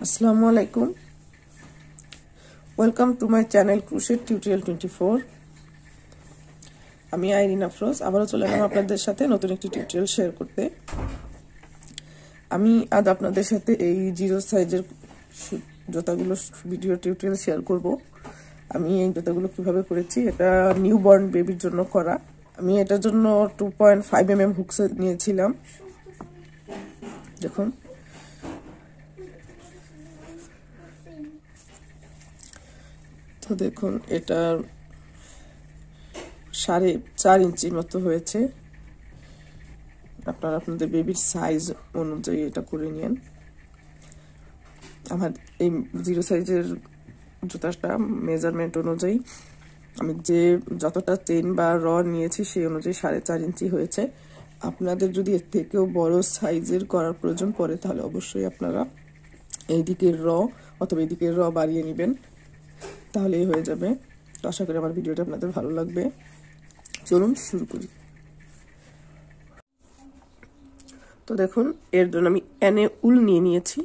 Assalamualaikum. Welcome to my channel Crochet Tutorial 24. আমি আইরিন আফরোজ আবারো চলে এলাম আপনাদের সাথে নতুন একটি টিউটোরিয়াল শেয়ার করতে। আমি আজ আপনাদের সাথে এই জিরো সাইজের জুতাগুলো ভিডিও টিউটোরিয়াল শেয়ার করব। আমি এই জুতাগুলো কিভাবে করেছি, এটা নিউবর্ন বেবির জন্য করা। আমি এটার জন্য 2.5 mm হুকস নিয়েছিলাম। দেখুন তো দেখুন এটা 4.5 ইঞ্চির মতো হয়েছে। আপনারা আপনাদের বেবির সাইজ অনুযায়ী এটা করে নিন। আমার এই জিরো সাইজের জুতাটা মেজারমেন্ট অনুযায়ী আমি যে যতটা চেইন বা র নিয়েছি সেই অনুযায়ী 4.5 ইঞ্চি হয়েছে। আপনাদের যদি এর থেকেও বড় সাইজের করার প্রয়োজন পড়ে তাহলে অবশ্যই আপনারা এই দিকের র অথবা এই দিকের র বাড়িয়ে নেবেন, তাহলেই হয়ে যাবে। তো আশা করি আমার ভিডিওটা আপনাদের ভালো লাগবে। চলুন শুরু করি। তো দেখুন এর জন্য আমি এনে উল নিয়ে নিয়েছি।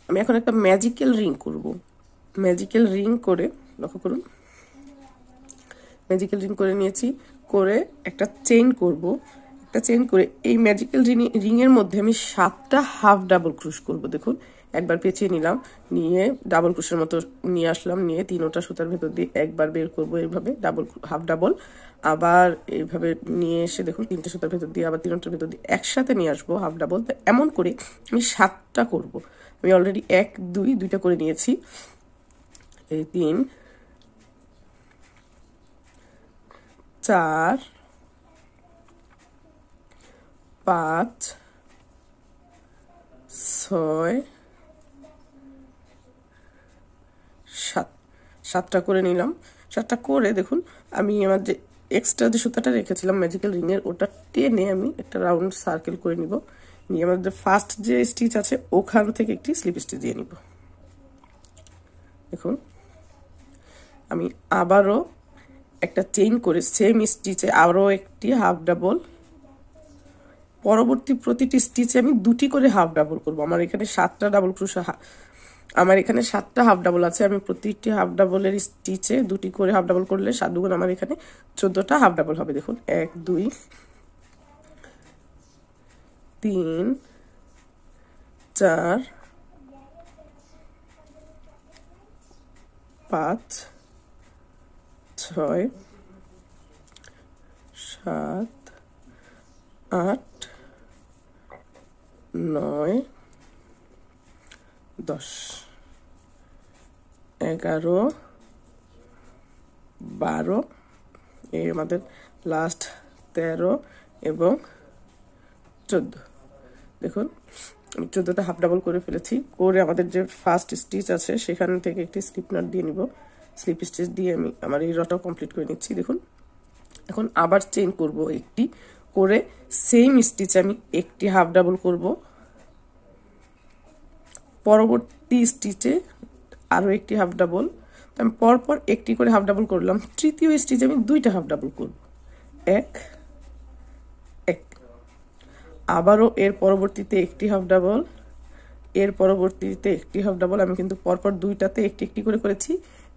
আমি এখন একটা ম্যাজিক্যাল রিং করব। ম্যাজিক্যাল রিং করে, লক্ষ্য করুন, ম্যাজিক্যাল রিং করে নিয়েছি। করে একটা চেইন করব। একটা চেইন করে এই ম্যাজিক্যাল রিং এর মধ্যে আমি 7টা হাফ ডাবল ক্রোশ করব। দেখুন একবার পেঁচিয়ে নিলাম, নিয়ে ডাবল ক্রোশের মতো নিয়ে আসলাম, নিয়ে 3টা সুতার ভেতর দিয়ে একবার বের করব এইভাবে ডাবল হাফ ডাবল। আবার এইভাবে নিয়ে এসে দেখুন 3টে সুতার ভেতর দিয়ে আবার 3টার ভেতর দিয়ে একসাথে নিয়ে আসবো হাফ ডাবল। তো এমন করে আমি 7টা করব। আমি অলরেডি 1 2টা করে নিয়েছি। এই 3 4 5 6 7টা করে নিলাম। 7টা করে দেখুন আমি আমার যে এক্সট্রা যে সুতাটা রেখেছিলাম ম্যাজিক্যাল রিং এর, ওটা টেনে আমি একটা রাউন্ড সার্কেল করে নিব। নিয়ে আমাদের ফার্স্ট যে স্টিচ আছে ওখান থেকে একটি স্লিপ স্টিচ দিয়ে নিব। দেখুন আমি আবারও একটা চেইন করে সেম স্টিচে আরও একটি হাফ ডাবল। পরবর্তী প্রতিটি স্টিচে আমি 2টি করে হাফ ডাবল করব। আমার এখানে 7টা ডাবল ক্রোশে, আমার এখানে 7টা হাফ ডাবল আছে। আমি প্রতিটি হাফ ডাবলের স্টিচে 2টি করে হাফ ডাবল করলে 7 দুগুণ আমার এখানে 14টা হাফ ডাবল হবে। দেখুন 1 2 3 4 5 6 7 8 9 10 11 12 এই আমাদের লাস্ট 13 এবং 14। দেখুন আমি 14টা হাফ ডাবল করে ফেলেছি। করে আমাদের যে ফার্স্ট স্টিচ আছে সেখান থেকে একটি স্লিপ নট দিয়ে নিব। স্লিপ স্টিচ দিয়ে আমি আমার এই রটা কমপ্লিট করে নিচ্ছি। দেখুন এখন আবার চেইন করব একটি করে, সেম স্টিচে আমি একটি হাফ ডাবল করব। পরবর্তী স্টিচে আরও একটি হাফ ডাবল। আমি পরপর একটি করে হাফ ডাবল করলাম। তৃতীয় স্টিচে আমি 2টা হাফ ডাবল করব। 1 1 আবারও এর পরবর্তীতে একটি হাফ ডাবল, এর পরবর্তীতে একটি হাফ ডাবল। আমি কিন্তু পরপর 2টাতে একটি একটি করে করেছি।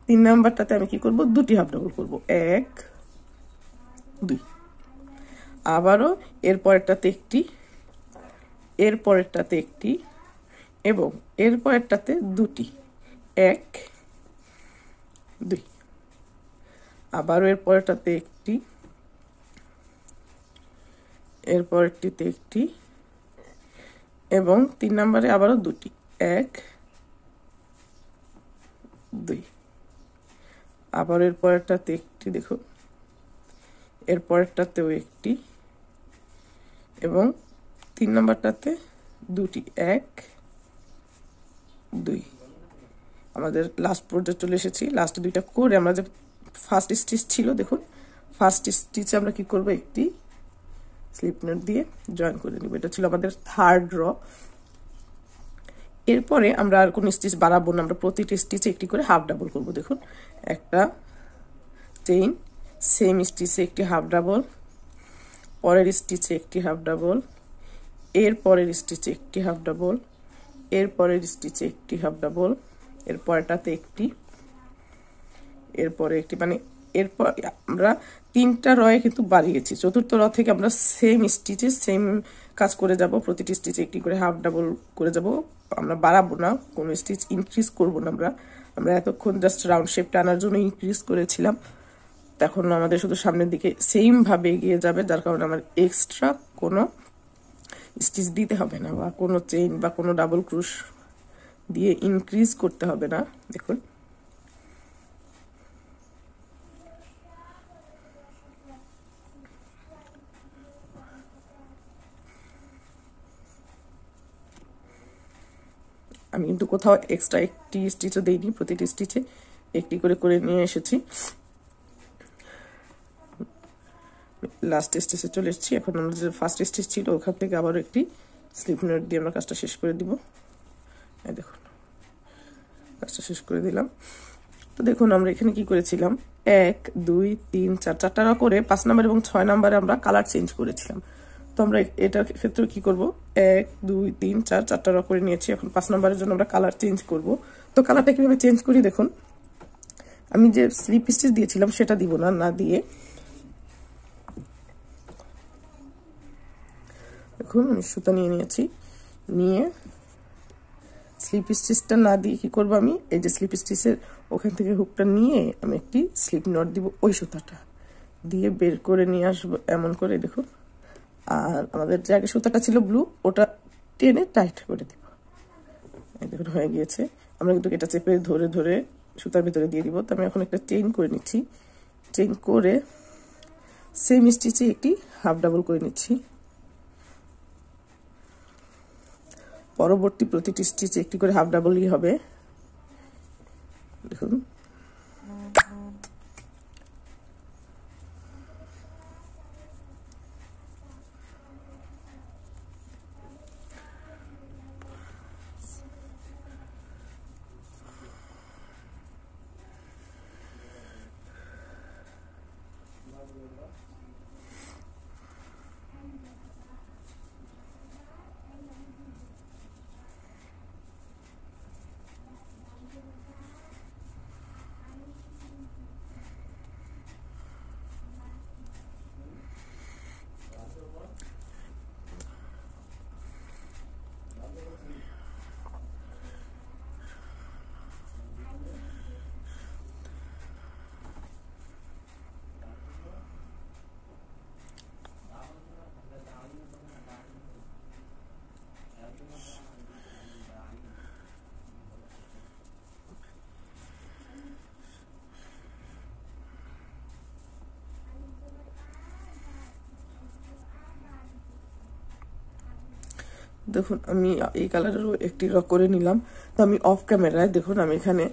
3 নাম্বারটাতে আমি কি করব, 2টি হাফ ডাবল করব। 1 2 আবারও এর পরেরটাতে একটি, এর পরেরটাতে একটি এবং এর পরেরটাতে 2টি। 1 2 আবারও এর পরেরটাতে একটি, এর পরেরটিতে একটি এবং 3 নম্বরে আবারও 2টি। 1 2 আবার এর পরেরটাতে একটি, দেখুন এর পরেরটাতেও একটি এবং 3 নম্বরটাতে 2টি। 1 2 আমাদের লাস্ট পর্যায়ে চলে এসেছি। লাস্ট 2টা করে আমরা যে ফার্স্ট স্টিচ ছিল, দেখুন ফার্স্ট স্টিচে আমরা কি করব, একটি স্লিপ নট দিয়ে জয়েন করে নিব। এটা ছিল আমাদের থার্ড র। এরপরে আমরা আর কোনো স্টিচ বাড়াবো না, আমরা প্রতিটি স্টিচে একটি করে হাফ ডাবল করব। দেখুন একটা চেইন, সেম স্টিচে একটি হাফ ডাবল, পরের স্টিচে একটি হাফ ডাবল, এর পরের স্টিচে একটি হাফ ডাবল, এরপরের স্টিচে একটি হাফ ডাবল, এরপরটাতে একটি, এরপরে একটি, মানে এরপর আমরা 3টা রয়ে কিন্তু বাড়িয়েছি। চতুর্থ র থেকে আমরা সেম স্টিচে সেম কাজ করে যাব, প্রতিটি স্টিচে একটি করে হাফ ডাবল করে যাব। আমরা বাড়াবো না, কোনো স্টিচ ইনক্রিজ করব না। আমরা এতক্ষণ জাস্ট রাউন্ড শেপটা আনার জন্য ইনক্রিজ করেছিলাম, তখন আমাদের শুধু সামনের দিকে সেম ভাবে এগিয়ে যাবে, যার কারণে আমার এক্সট্রা কোনো স্টিচ দিতে হবে না, বা কোনো চেইন বা কোনো ডাবল ক্রুশ দিয়ে ইনক্রিজ করতে হবে না। দেখুন আমি কিন্তু কোথাও এক্সট্রা একটি স্টিচও দেইনি, প্রতিটি স্টিচে একটি করে করে নিয়ে এসেছি। লাস্ট স্টিচে চলে এসেছি। এখন আমরা যে ফার্স্ট স্টিচ ছিল ওখান থেকে আবার একটি স্লিপ নট দিয়ে আমরা কাজটা শেষ করে দিব। এই দেখুন কাজটা শেষ করে দিলাম। তো দেখুন আমরা এখানে কি করেছিলাম, 1 2 3 4 4টা করে 5 নাম্বার এবং 6 নাম্বারে আমরা কালার চেঞ্জ করেছিলাম। তো আমরা এটার ক্ষেত্রে কি করব, 1 2 3 4 4টা করে নিয়েছি। এখন 5 নাম্বারের জন্য আমরা কালার চেঞ্জ করব। তো কালারটা কিভাবে চেঞ্জ করি দেখুন, আমি যে স্লিপ স্টিচ দিয়েছিলাম সেটা দিব না, না দিয়ে দেখুন আমি সুতা নিয়ে নিয়েছি, নিয়ে স্লিপ স্টিচটা না দিয়ে কি করব, আমি এই যে স্লিপ স্টিচের ওখান থেকে হুকটা নিয়ে আমি একটি স্লিপ নট দিব, ওই সুতাটা দিয়ে বের করে নিয়ে আসবো এমন করে দেখুন। আর আমাদের যে আগে সুতাটা ছিল ব্লু, ওটা টেনে টাইট করে দিব। এই দেখুন হয়ে গিয়েছে। আমরা কিন্তু এটা চেপে ধরে ধরে সুতার ভিতরে দিয়ে দিব। তো আমি এখন একটা চেইন করে নিচ্ছি, চেইন করে সেম স্টিচে একটি হাফ ডাবল করে নিচ্ছি। পরবর্তী প্রতিটি স্টিচে একটি করে হাফ ডাবলই হবে। দেখুন দেখুন আমি এই কালারেরও একটি র করে নিলাম। তো আমি অফ ক্যামেরায় দেখুন আমি এখানে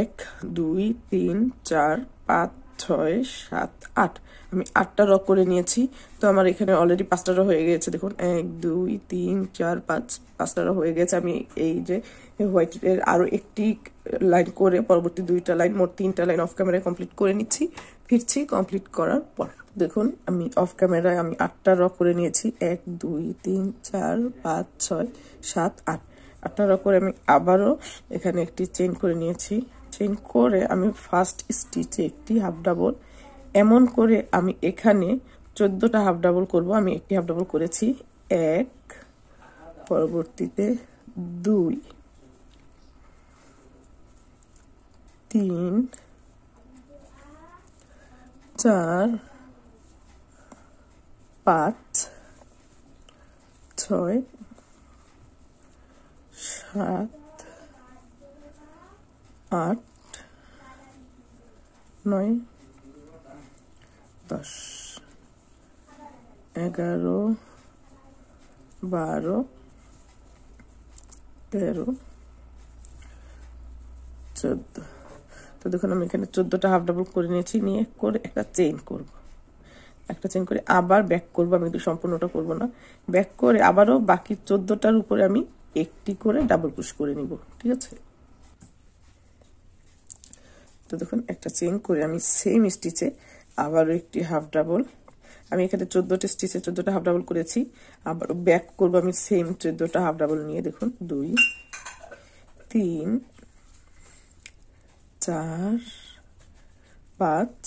1 2 3 4 5 6 7 8 আমি 8টা র করে নিয়েছি। তো আমার এখানে অলরেডি 5টা র হয়ে গেছে। দেখুন 1 2 3 4 5 5টা র হয়ে গেছে। আমি এই যে হোয়াইটের আরো একটি লাইন করে পরবর্তী 2টা লাইন, মোট 3টা লাইন অফ ক্যামেরায় কমপ্লিট করে নিচ্ছি। ফিরছি কমপ্লিট করার পর। দেখুন আমি অফ ক্যামেরায় আমি 8টা র করে নিয়েছি, 1 2 3 4 5 6 7 8 8টা র করে আমি আবারও এখানে একটি চেইন করে নিয়েছি। চেইন করে আমি ফার্স্ট স্টিচে একটি হাফ ডাবল, এমন করে আমি এখানে 14টা হাফ ডাবল করব। আমি একটি হাফ ডাবল করেছি, 1, পরবর্তীতে 2 3 4 5 6 7 8 9 10 11 12 13 14। তো দেখুন আমি এখানে 14টা হাফ ডাবল করে নিয়েছি, নিয়ে করে একটা চেইন করব, একটা চেইন করে আবার ব্যাক করব। আমি কিন্তু সম্পূর্ণটা করব না, ব্যাক করে আবারও বাকি 14টার উপরে আমি একটি করে ডাবল ক্রোশ করে নিব, ঠিক আছে। তো দেখুন একটা চেইন করে আমি সেম স্টিচে আবারও একটি হাফ ডাবল, আমি এখানে 14টা স্টিচে 14টা হাফ ডাবল করেছি। আবার ব্যাক করব আমি সেম 14টা হাফ ডাবল নিয়ে। দেখুন 2 3 4 5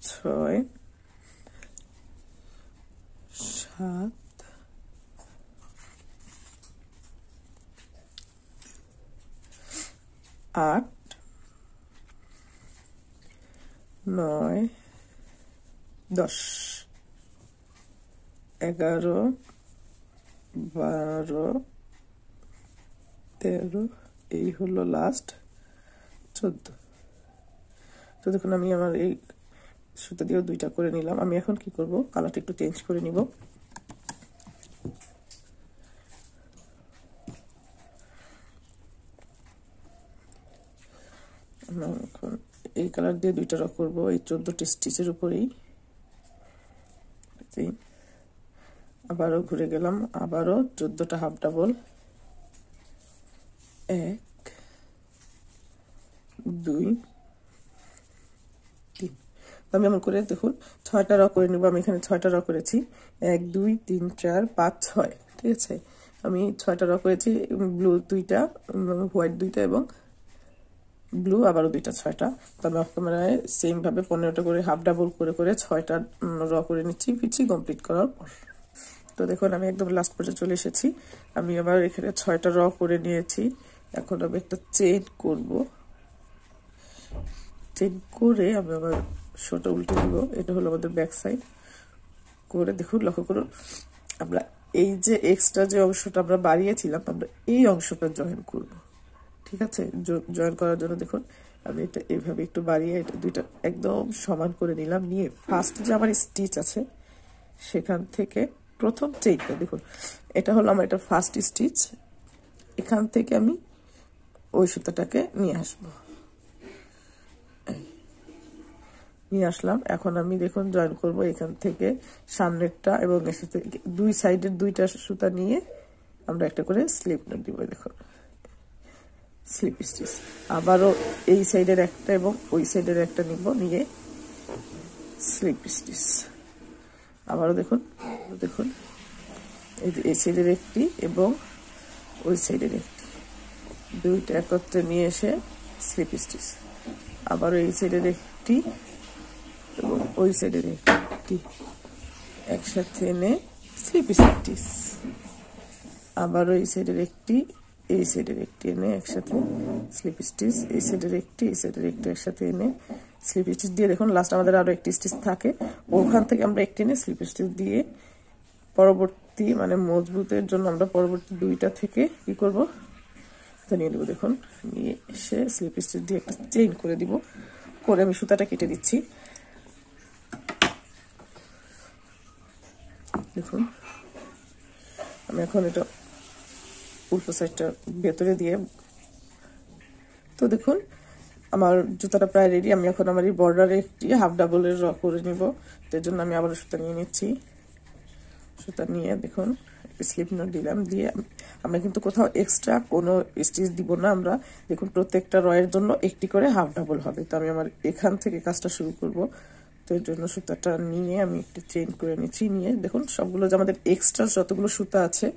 6 7 8 9 10 11 12 13 এই হলো লাস্ট 14। তো দেখুন আমি আমার এই সুতা দিয়েও 2টা করে নিলাম। আমি এখন কি করব, কালারটা একটু চেঞ্জ করে নিব। এখন এই কালার দিয়ে 2টা র করব এই 14টি স্টিচের উপরেই। আবারও ঘুরে গেলাম, আবারও 14টা হাফ ডাবল, 1 2 3। আমি এমন করে দেখুন 6টা র করে নিব। আমি এখানে 6টা র করেছি, 1 2 3 4 5 6, ঠিক আছে। আমি 6টা র করেছি, ব্লু 2টা, হোয়াইট 2টা এবং ব্লু আবারও 2টা, 6টা। তো আমি অফ ক্যামেরায় সেম ভাবে 15টা করে হাফ ডাবল করে করে 6টা র করে নিচ্ছি পিছি কমপ্লিট করার পর। তো দেখুন আমি একদম লাস্ট পর্যন্ত চলে এসেছি। আমি আবার এখানে 6টা র করে নিয়েছি। এখন আমি একটা চেইন করব, চেইন করে আমি আবার শোটা উল্টে দিব। এটা হলো আমাদের ব্যাক সাইড করে। দেখুন লক্ষ্য করুন, আমরা এই যে এক্সট্রা যে অংশটা আমরা বাড়িয়েছিলাম, আমরা এই অংশটা জয়েন করব, ঠিক আছে। জয়েন করার জন্য দেখুন আমি এটা এইভাবে একটু বাড়িয়ে এটা 2টা একদম সমান করে নিলাম। নিয়ে ফার্স্ট যে আমার স্টিচ আছে সেখান থেকে প্রথম চেইনটা দেখুন, এটা হলো আমার এটা ফার্স্ট স্টিচ। এখান থেকে আমি ওই সুতাটাকে নিয়ে আসবো, নিয়ে আসলাম। এখন আমি দেখুন জয়েন করব এখান থেকে সামনেরটা এবং এর সাথে 2 সাইডের 2টা সুতা নিয়ে আমরা একটা করে স্লিপ নট দিব। দেখুন স্লিপ স্টিচ, আবারও এই সাইডের একটা এবং ওই সাইডের একটা নিব, নিয়ে স্লিপ স্টিচ। আবারও দেখুন দেখুন এই সাইডের একটি এবং ওই সাইডের একটি, 2টা একত্রে নিয়ে এসে স্লিপ স্টিচ। আবারও এই সাইডের একটি এবং ওই সাইডের একটি একসাথে এনে স্লিপ স্টিচ। আবারও এই সাইডের একটি, এই সাইডের একটি এনে একসাথে স্লিপ স্টিচ, এই সাইডের একটি, এই সাইডের একটি একসাথে এনে স্লিপ স্টিচ দিয়ে দেখুন লাস্ট আমাদের আরো একটি স্টিচ থাকে, ওখান থেকে আমরা একটি এনে স্লিপ স্টিচ দিয়ে পরবর্তী মানে মজবুতের জন্য আমরা পরবর্তী 2টা থেকে কি করব নিয়ে নেব। দেখুন নিয়ে এসে স্লিপ স্টিচ দিয়ে একটা চেইন করে দিব, করে আমি সুতাটা কেটে দিচ্ছি। দেখুন আমি এখন এটা উল্টো সাইডটা ভেতরে দিয়ে, তো দেখুন আমার জুতাটা প্রায় রেডি। আমি এখন আমার এই বর্ডারে একটি হাফ ডাবলের র করে নিব। এর জন্য আমি আবার সুতা নিয়ে নিচ্ছি। সুতা নিয়ে দেখুন স্লিপ নট দিলাম, দিয়ে আমরা কিন্তু কোথাও এক্সট্রা কোনো স্টিচ দিব না। আমরা দেখুন প্রত্যেকটা রয়ের জন্য একটি করে হাফ ডাবল হবে। তো আমি আমার এখান থেকে কাজটা শুরু করব। তো এর জন্য সুতাটা নিয়ে আমি একটু চেইন করে নিচ্ছি। নিয়ে দেখুন সবগুলো যে আমাদের এক্সট্রা যতগুলো সুতা আছে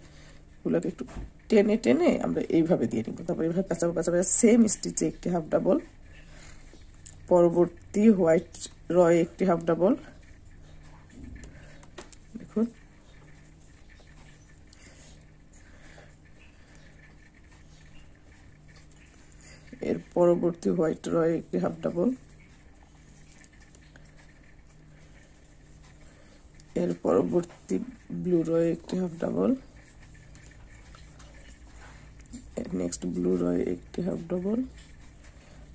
ওগুলোকে একটু টেনে টেনে আমরা এইভাবে দিয়ে নিব। তারপর এইভাবে পেঁচাবো পেঁচাবো, সেম স্টিচে একটি হাফ ডাবল, পরবর্তী হোয়াইট রয়ে একটি হাফ ডাবল। দেখুন এর পরবর্তী হোয়াইট রয়ে একটি হাফ ডাবল, এর পরবর্তী ব্লু রয়ে একটি হাফ ডাবল, নেক্সট ব্লু রয়ে একটি হাফ ডাবল,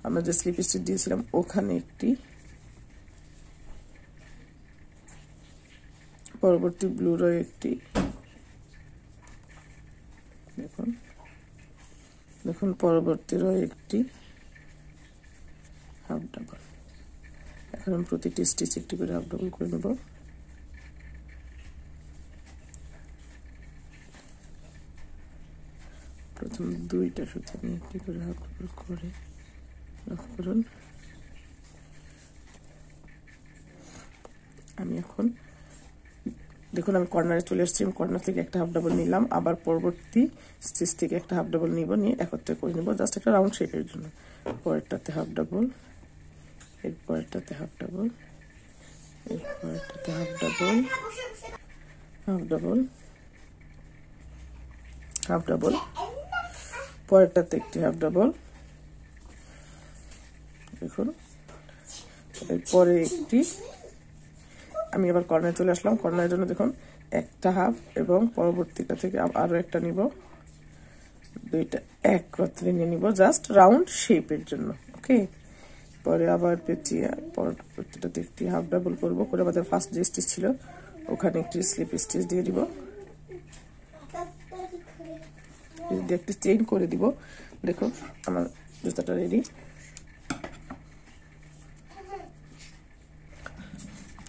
আমরা যে স্লিপ স্টিচ দিয়েছিলাম ওখানে একটি, পরবর্তী ব্লু রয়ে একটি। দেখুন দেখুন পরবর্তী রয়ে একটি হাফ ডাবল। এখন আমি প্রতিটি স্টিচ একটি করে হাফ ডাবল করে নেব। প্রথম 2টা সুতা নিয়ে একটি করে হাফ ডাবল করে লক্ষ্য করুন আমি এখন দেখুন আমি কর্নারে চলে আসছি, আমি কর্নার থেকে একটা হাফ ডাবল নিলাম, আবার পরবর্তী স্টিচ থেকে একটা হাফ ডাবল নিব, নিয়ে একত্রে করে নেব জাস্ট একটা রাউন্ড শেপের জন্য। পরেরটাতে হাফ ডাবল, এরপরেরটাতে হাফ ডাবল, এরপরেরটাতে half double, half double, half double, পরেরটাতে একটি হাফ ডাবল, দেখুন এরপরে একটি। আমি আবার কর্নারে চলে আসলাম, কর্নারের জন্য দেখুন একটা হাফ এবং পরবর্তীটা থেকে আরো একটা নিব, দুইটা একত্রে নিয়ে নিব জাস্ট রাউন্ড শেপের জন্য। ওকে, পরে আবার পেঁচিয়ে পরবর্তীটাতে একটি হাফ ডাবল করব, করে আমাদের ফার্স্ট যে স্টিচ ছিল ওখানে একটি স্লিপ স্টিচ দিয়ে দিব, একটি চেইন করে দিব। দেখুন আমার জুতাটা রেডি।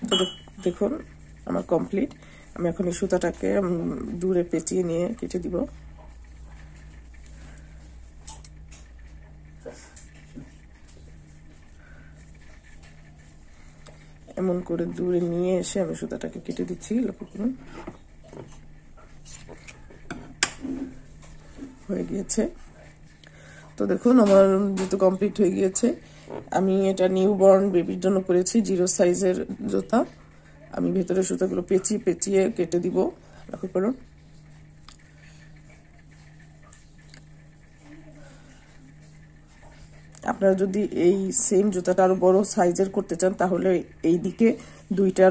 তো দেখুন আমার কমপ্লিট। আমি এখন এই সুতাটাকে দূরে পেঁচিয়ে নিয়ে কেটে দিব। এমন করে দূরে নিয়ে এসে আমি সুতাটাকে কেটে দিচ্ছি, লক্ষ্য করুন হয়ে গিয়েছে। তো দেখুন আমার জুতো কমপ্লিট হয়ে গিয়েছে। আমি এটা নিউ বর্ন বেবির জন্য করেছি, 0 সাইজের জুতা। আমি ভেতরের সুতাগুলো পেঁচিয়ে পেঁচিয়ে কেটে দিব, লক্ষ্য করুন। আপনারা যদি এই সেম জুতাটা আরো বড় সাইজের করতে চান তাহলে এই দিকে দুইটা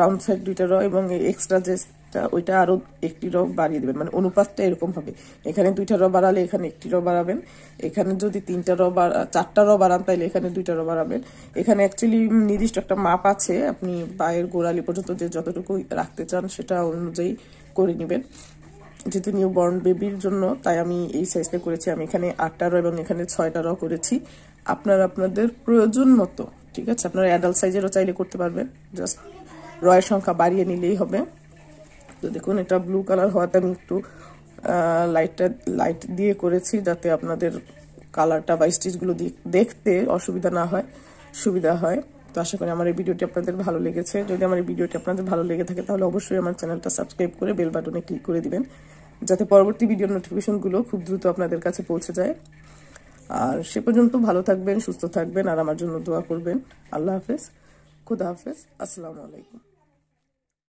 রাউন্ড সাইড দুইটা এবং এক্সট্রা যেটা ওইটা আরো একটি বাড়িয়ে দিবেন, মানে অনুপাতটা এরকম হবে। এখানে দুইটা বাড়ালে এখানে একটি বাড়াবেন, এখানে যদি 3টা 4টা বাড়ান তাহলে এখানে 2টা বাড়াবেন। এখানে অ্যাকচুয়ালি নির্দিষ্ট একটা মাপ আছে, আপনি পায়ের গোড়ালি পর্যন্ত যে যতটুকু রাখতে চান সেটা অনুযায়ী করে নেবেন। যেহেতু নিউ বর্ন বেবির জন্য তাই আমি এই সাইজটা করেছি। আমি এখানে 8টা এবং এখানে 6টা করেছি। আপনারা আপনাদের প্রয়োজন মতো, ঠিক আছে, আপনারা অ্যাডাল্ট সাইজেরও চাইলে করতে পারবেন, জাস্ট রয়ের সংখ্যা বাড়িয়ে নিলেই হবে। তো দেখুন এটা ব্লু কালার হওয়াতে আমি একটু লাইট দিয়ে করেছি যাতে আপনাদের কালারটা বা স্টিচগুলো দেখতে অসুবিধা না হয়, সুবিধা হয়। তো আশা করি আমার এই ভিডিওটি আপনাদের ভালো লেগেছে। যদি আমার এই ভিডিওটি আপনাদের ভালো লেগে থাকে তাহলে অবশ্যই আমার চ্যানেলটা সাবস্ক্রাইব করে বেল বাটনে ক্লিক করে দিবেন, যাতে পরবর্তী ভিডিওর নোটিফিকেশনগুলো খুব দ্রুত আপনাদের কাছে পৌঁছে যায়। আর সে পর্যন্ত ভালো থাকবেন, সুস্থ থাকবেন, আর আমার জন্য দোয়া করবেন। আল্লাহ হাফেজ, খুদা হাফেজ, আসসালামু আলাইকুম।